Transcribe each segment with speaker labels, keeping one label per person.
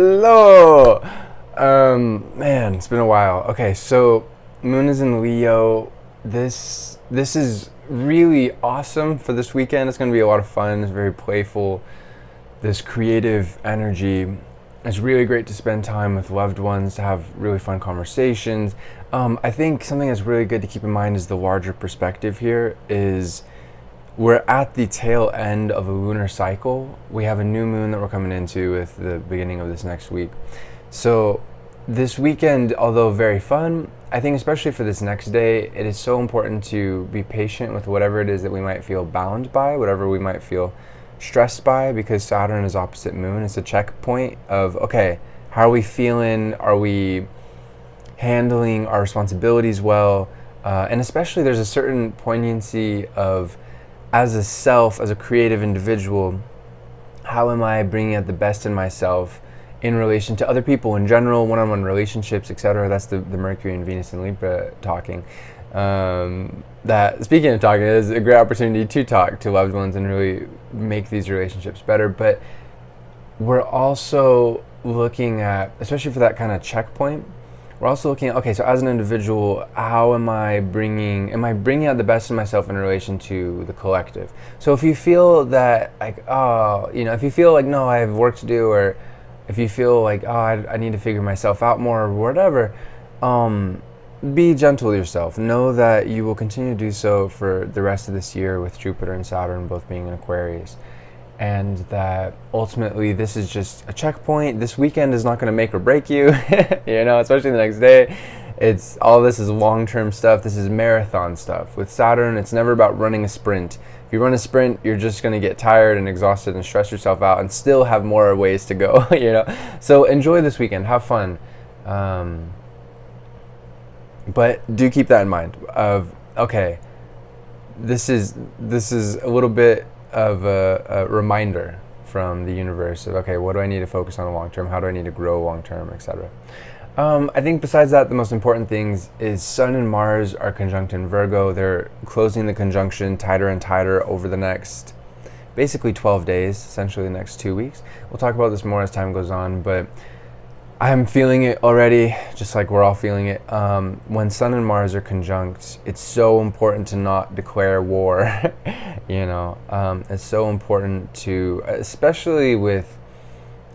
Speaker 1: Hello! Man, it's been a while. Okay, so Moon is in Leo. This is really awesome for this weekend. It's going to be a lot of fun. It's very playful. This creative energy. It's really great to spend time with loved ones, to have really fun conversations. I think something that's really good to keep in mind is the larger perspective here is we're at the tail end of a lunar cycle. We have a new moon that we're coming into with the beginning of this next week. So this weekend, although very fun, I think especially for this next day, it is so important to be patient with whatever it is that we might feel bound by, whatever we might feel stressed by, because Saturn is opposite moon. It's a checkpoint of, okay, how are we feeling? Are we handling our responsibilities well? And especially there's a certain poignancy of, as a self, as a creative individual, how am I bringing out the best in myself in relation to other people in general, one-on-one relationships, etc. That's the Mercury and Venus and Libra talking. That, speaking of talking, is a great opportunity to talk to loved ones and really make these relationships better. But we're also looking at, especially for that kind of checkpoint, we're also looking at, okay, so as an individual, how am I bringing out the best in myself in relation to the collective? So if you feel that, like, oh, if you feel like, no, I have work to do, or if you feel like, oh, I need to figure myself out more, or whatever, be gentle with yourself. Know that you will continue to do so for the rest of this year with Jupiter and Saturn both being in Aquarius. And that ultimately this is just a checkpoint. This weekend is not going to make or break you, especially the next day. It's all this is long-term stuff. This is marathon stuff. With Saturn, it's never about running a sprint. If you run a sprint, you're just going to get tired and exhausted and stress yourself out and still have more ways to go, So enjoy this weekend. Have fun. But do keep that in mind of, okay, this is a little bit of a reminder from the universe of, okay, what do I need to focus on long term? How do I need to grow long term, etc. I think besides that, the most important things is Sun and Mars are conjunct in Virgo. They're closing the conjunction tighter and tighter over the next, basically 12 days, essentially the next 2 weeks. We'll talk about this more as time goes on, but I'm feeling it already, just like we're all feeling it. When Sun and Mars are conjunct, it's so important to not declare war. It's so important to, especially with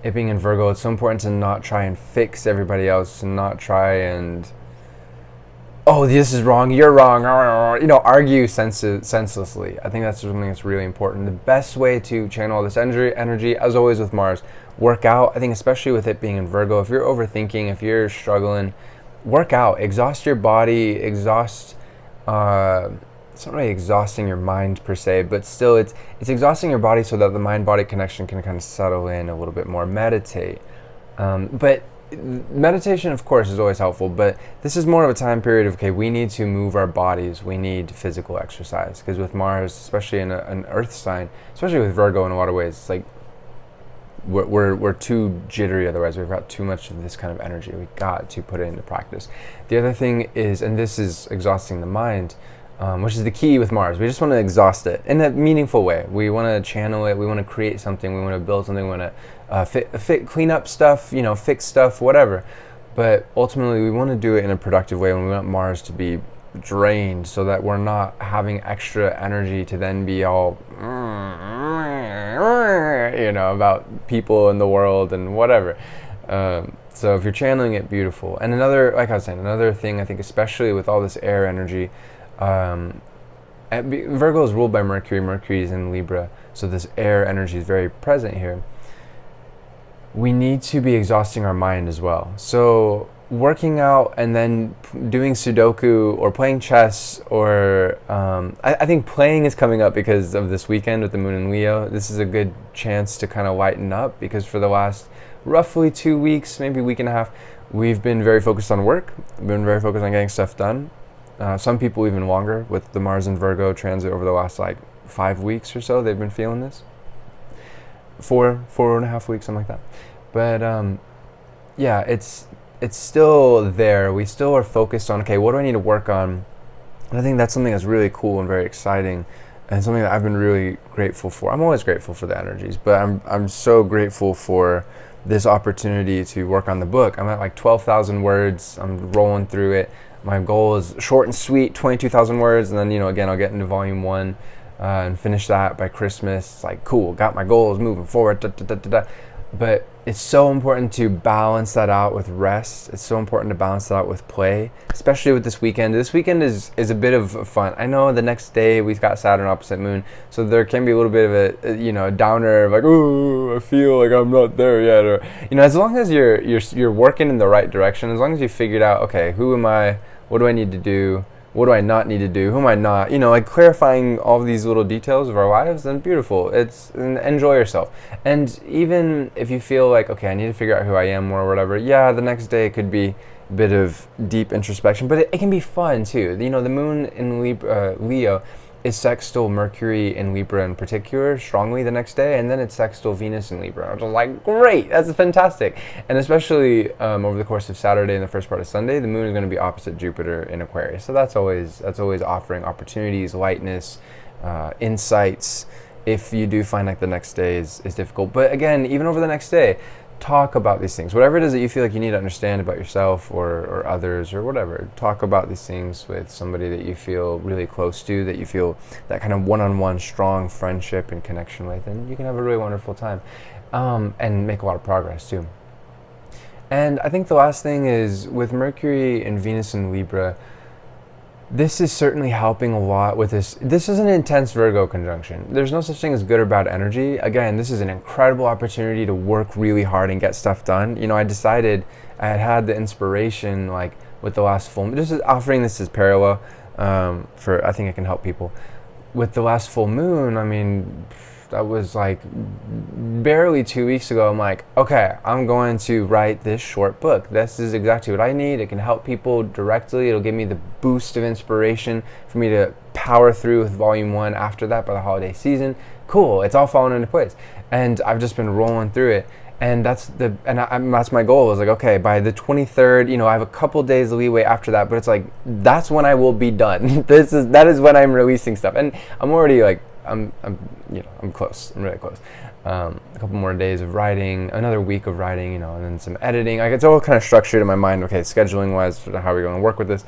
Speaker 1: it being in Virgo, it's so important to not try and fix everybody else, and not try and, oh, this is wrong, you're wrong, argue senselessly. I think that's something that's really important. The best way to channel this energy, as always with Mars, work out. I think especially with it being in Virgo, if you're overthinking, if you're struggling, work out. Exhaust your body, it's not really exhausting your mind per se, but still it's exhausting your body so that the mind-body connection can kind of settle in a little bit more. Meditate. But meditation, of course, is always helpful, but this is more of a time period of, okay, we need to move our bodies. We need physical exercise. Because with Mars, especially in an earth sign, especially with Virgo in a lot of ways, it's like we're too jittery otherwise. We've got too much of this kind of energy. We've got to put it into practice. The other thing is, and this is exhausting the mind, which is the key with Mars. We just want to exhaust it in a meaningful way. We want to channel it. We want to create something. We want to build something. We want to clean up stuff, fix stuff, whatever. But ultimately, we want to do it in a productive way, and we want Mars to be drained so that we're not having extra energy to then be all, about people in the world and whatever. So if you're channeling it, beautiful. And like I was saying, another thing I think, especially with all this air energy, Virgo is ruled by Mercury. Mercury is in Libra, so this air energy is very present here. We need to be exhausting our mind as well. So working out and then doing Sudoku or playing chess, or I think playing is coming up because of this weekend with the moon in Leo. This is a good chance to kind of lighten up, because for the last roughly 2 weeks, maybe a week and a half, we've been very focused on work. We've been very focused on getting stuff done. Some people even longer, with the Mars and Virgo transit over the last 5 weeks or so. They've been feeling this. 4.5 weeks, something like that. But yeah, it's still there. We still are focused on, okay, what do I need to work on? And I think that's something that's really cool and very exciting, and something that I've been really grateful for. I'm always grateful for the energies, but I'm so grateful for this opportunity to work on the book. I'm at like 12,000 words. I'm rolling through it. My goal is short and sweet, 22,000 words, and then, again, I'll get into volume 1 and finish that by Christmas. It's like, cool, got my goals moving forward. But it's so important to balance that out with rest. It's so important to balance that out with play, especially with this weekend. This weekend is a bit of fun. I know the next day we've got Saturn opposite Moon, so there can be a little bit of a downer of like, oh, I feel like I'm not there yet, or as long as you're working in the right direction, as long as you figured out, okay, who am I? What do I need to do? What do I not need to do? Who am I not? Like clarifying all of these little details of our lives, then beautiful. Enjoy yourself. And even if you feel like, okay, I need to figure out who I am or whatever, yeah, the next day it could be a bit of deep introspection, but it can be fun too. The moon in Leo is sextile Mercury in Libra in particular strongly the next day, and then it's sextile Venus in Libra. I was like, great, that's fantastic. And especially over the course of Saturday and the first part of Sunday, the moon is going to be opposite Jupiter in Aquarius. So that's always offering opportunities, lightness, insights, if you do find like the next day is difficult. But again, even over the next day, talk about these things. Whatever it is that you feel like you need to understand about yourself or others or whatever, talk about these things with somebody that you feel really close to, that you feel that kind of one-on-one strong friendship and connection with, and you can have a really wonderful time and make a lot of progress too. And I think the last thing is with Mercury and Venus in Libra, this is certainly helping a lot with this. This is an intense Virgo conjunction. There's no such thing as good or bad energy. Again, this is an incredible opportunity to work really hard and get stuff done. I decided I had the inspiration like with the last full moon. Just offering this as parallel I think it can help people. With the last full moon, I mean, that was like barely 2 weeks ago. I'm like, okay, I'm going to write this short book. This is exactly what I need. It can help people directly. It'll give me the boost of inspiration for me to power through with volume 1 after that by the holiday season. Cool, it's all falling into place. And I've just been rolling through it. And that's my goal. Is like, okay, by the 23rd, I have a couple days leeway after that, but it's like, that's when I will be done. That is when I'm releasing stuff. And I'm already like, I'm close. I'm really close. A couple more days of writing, another week of writing, and then some editing. Like it's all kind of structured in my mind. Okay, scheduling wise, how are we going to work with this?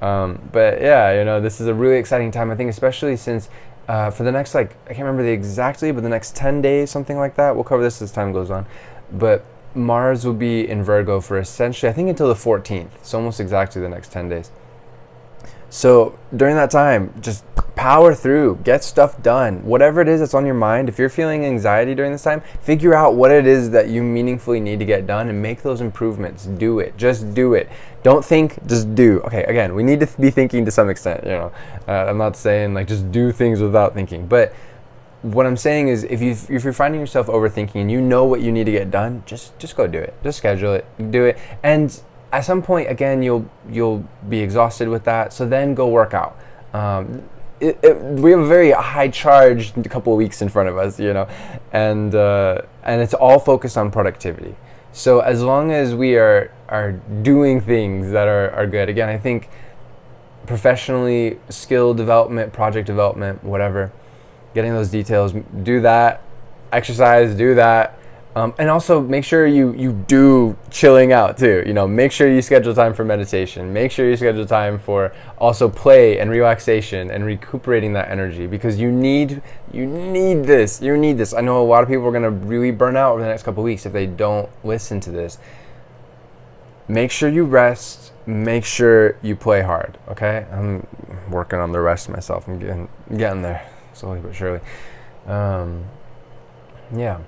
Speaker 1: But yeah, this is a really exciting time. I think especially since for the next I can't remember exactly, but the next 10 days, something like that. We'll cover this as time goes on. But Mars will be in Virgo for essentially, I think, until the 14th. So almost exactly the next 10 days. So during that time, just power through, get stuff done, whatever it is that's on your mind. If you're feeling anxiety during this time, figure out what it is that you meaningfully need to get done and make those improvements. Do it. Just do it. Don't think, just do. Okay, again, we need to be thinking to some extent, I'm not saying like just do things without thinking, but what I'm saying is if you're finding yourself overthinking and you know what you need to get done, just go do it. Just schedule it, do it. And at some point, again, you'll be exhausted with that, so then go work out. We have a very high charged couple of weeks in front of us, and it's all focused on productivity. So as long as we are doing things that are good, again, I think professionally, skill development, project development, whatever, getting those details, do that, exercise, do that. And also make sure you do chilling out too. Make sure you schedule time for meditation. Make sure you schedule time for also play and relaxation and recuperating that energy, because you need this. You need this. I know a lot of people are gonna really burn out over the next couple of weeks if they don't listen to this. Make sure you rest. Make sure you play hard. Okay, I'm working on the rest myself. I'm getting there slowly but surely. Yeah.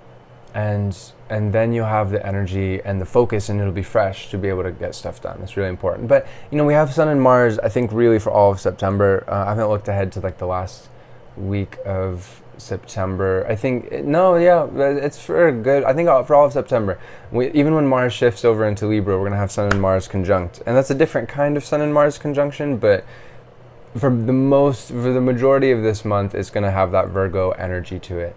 Speaker 1: And then you'll have the energy and the focus, and it'll be fresh to be able to get stuff done. It's really important. But we have Sun and Mars, I think, really for all of September. I haven't looked ahead to like the last week of September. I think it's for good. I think for all of September. Even when Mars shifts over into Libra, we're gonna have Sun and Mars conjunct, and that's a different kind of Sun and Mars conjunction. But for the majority of this month, it's gonna have that Virgo energy to it.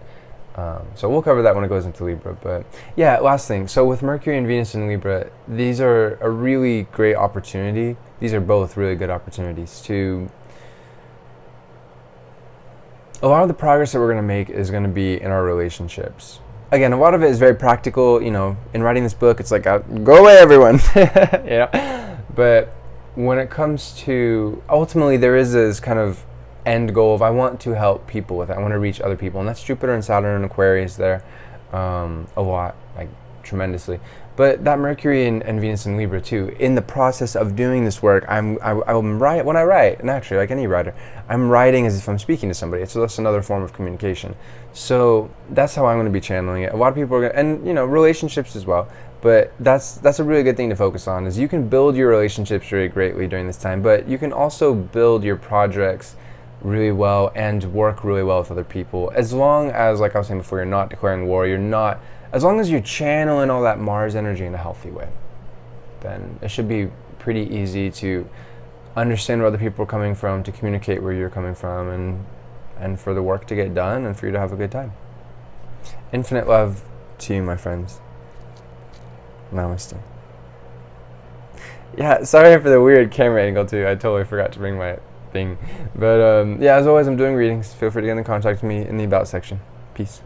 Speaker 1: So we'll cover that when it goes into Libra. But yeah, last thing. So with Mercury and Venus in Libra, these are a really great opportunity. These are both really good opportunities to... A lot of the progress that we're going to make is going to be in our relationships. again, a lot of it is very practical. In writing this book, it's like, go away, everyone. But when it comes to, ultimately, there is this kind of end goal of I want to help people with it. I want to reach other people, and that's Jupiter and Saturn and Aquarius there a lot, like tremendously. But that Mercury and Venus in Libra too. In the process of doing this work, I'm when I write, naturally, like any writer, I'm writing as if I'm speaking to somebody. So that's another form of communication. So that's how I'm going to be channeling it. A lot of people are going to, and relationships as well. But that's a really good thing to focus on, is you can build your relationships really greatly during this time, but you can also build your projects really well and work really well with other people. As long as, like I was saying before, you're not declaring war, as long as you're channeling all that Mars energy in a healthy way, then it should be pretty easy to understand where other people are coming from, to communicate where you're coming from, and for the work to get done and for you to have a good time. Infinite love to you, my friends. Namaste. Yeah, sorry for the weird camera angle too. I totally forgot to bring my thing. But yeah, as always, I'm doing readings. Feel free to get in contact with me in the About section. Peace.